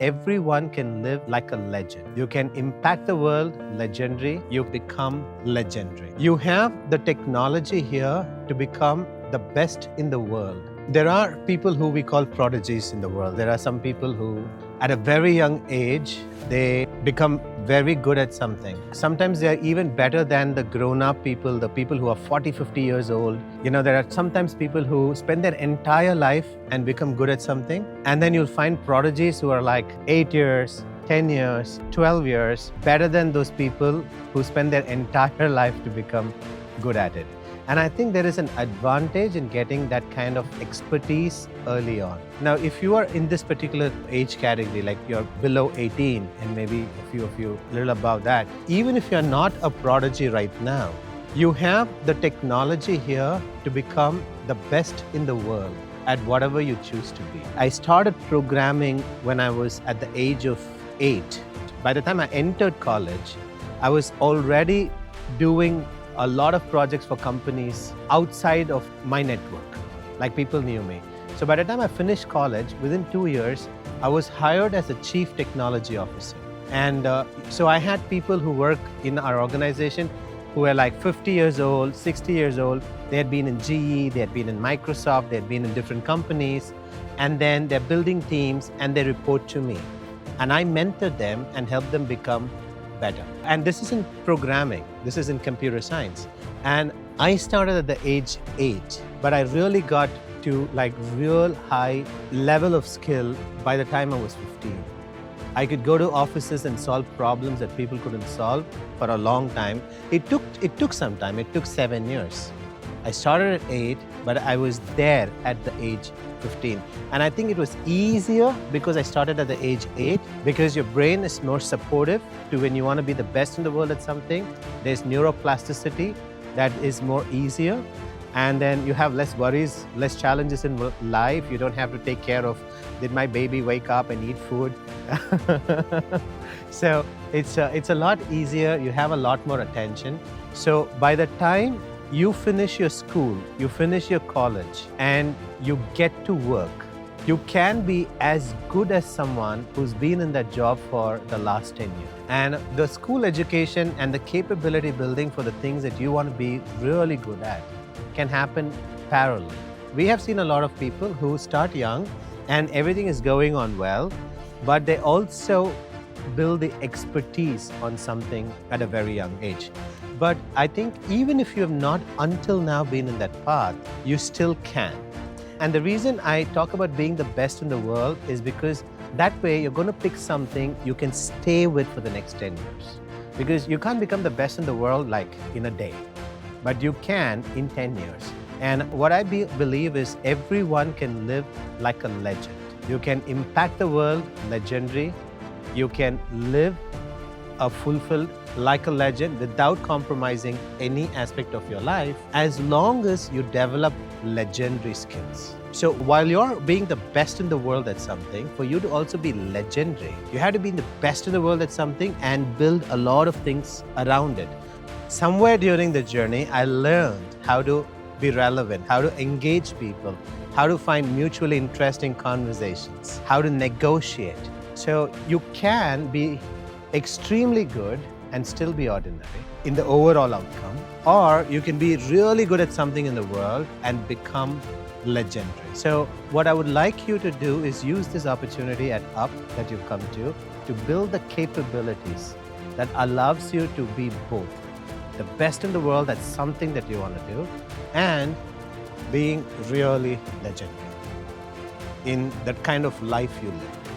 everyone can live like a legend. You can impact the world, legendary. You become legendary. You have the technology here to become the best in the world. There are people who we call prodigies in the world. There are some people who, at a very young age, they become very good at something. Sometimes they're even better than the grown-up people, the people who are 40, 50 years old. You know, there are sometimes people who spend their entire life and become good at something. And then you'll find prodigies who are like 8 years, 10 years, 12 years, better than those people who spend their entire life to become good at it. And I think there is an advantage in getting that kind of expertise early on. Now, if you are in this particular age category, like you're below 18 and maybe a few of you a little above that, even if you're not a prodigy right now, you have the technology here to become the best in the world at whatever you choose to be. I started programming when I was at the age of 8. By the time I entered college, I was already doing a lot of projects for companies outside of my network, like people knew me. So by the time I finished college, within 2 years, I was hired as a chief technology officer. And so I had people who work in our organization who were like 50 years old, 60 years old. They had been in GE, they had been in Microsoft, they had been in different companies. And then they're building teams and they report to me. And I mentor them and help them become better. And this is in programming, this is in computer science. And I started at the age 8, but I really got to like real high level of skill by the time I was 15. I could go to offices and solve problems that people couldn't solve for a long time. It took some time, it took 7 years. I started at 8, but I was there at the age 15. And I think it was easier because I started at the age 8, because your brain is more supportive to when you want to be the best in the world at something. There's neuroplasticity that is more easier. And then you have less worries, less challenges in life. You don't have to take care of, did my baby wake up and eat food? So it's a lot easier. You have a lot more attention. So by the time you finish your school, you finish your college, and you get to work, you can be as good as someone who's been in that job for the last 10 years. And the school education and the capability building for the things that you want to be really good at can happen parallel. We have seen a lot of people who start young and everything is going on well, but they also build the expertise on something at a very young age. But I think even if you have not until now been in that path, you still can. And the reason I talk about being the best in the world is because that way you're going to pick something you can stay with for the next 10 years. Because you can't become the best in the world like in a day, but you can in 10 years. And what I believe is everyone can live like a legend. You can impact the world, legendary. You can live a fulfilled like a legend without compromising any aspect of your life, as long as you develop legendary skills. So while you're being the best in the world at something, for you to also be legendary, you have to be the best in the world at something and build a lot of things around it. Somewhere during the journey, I learned how to be relevant, how to engage people, how to find mutually interesting conversations, how to negotiate. So you can be extremely good and still be ordinary in the overall outcome, or you can be really good at something in the world and become legendary. So what I would like you to do is use this opportunity at UP that you've come to build the capabilities that allows you to be both the best in the world at something that you want to do and being really legendary in that kind of life you live.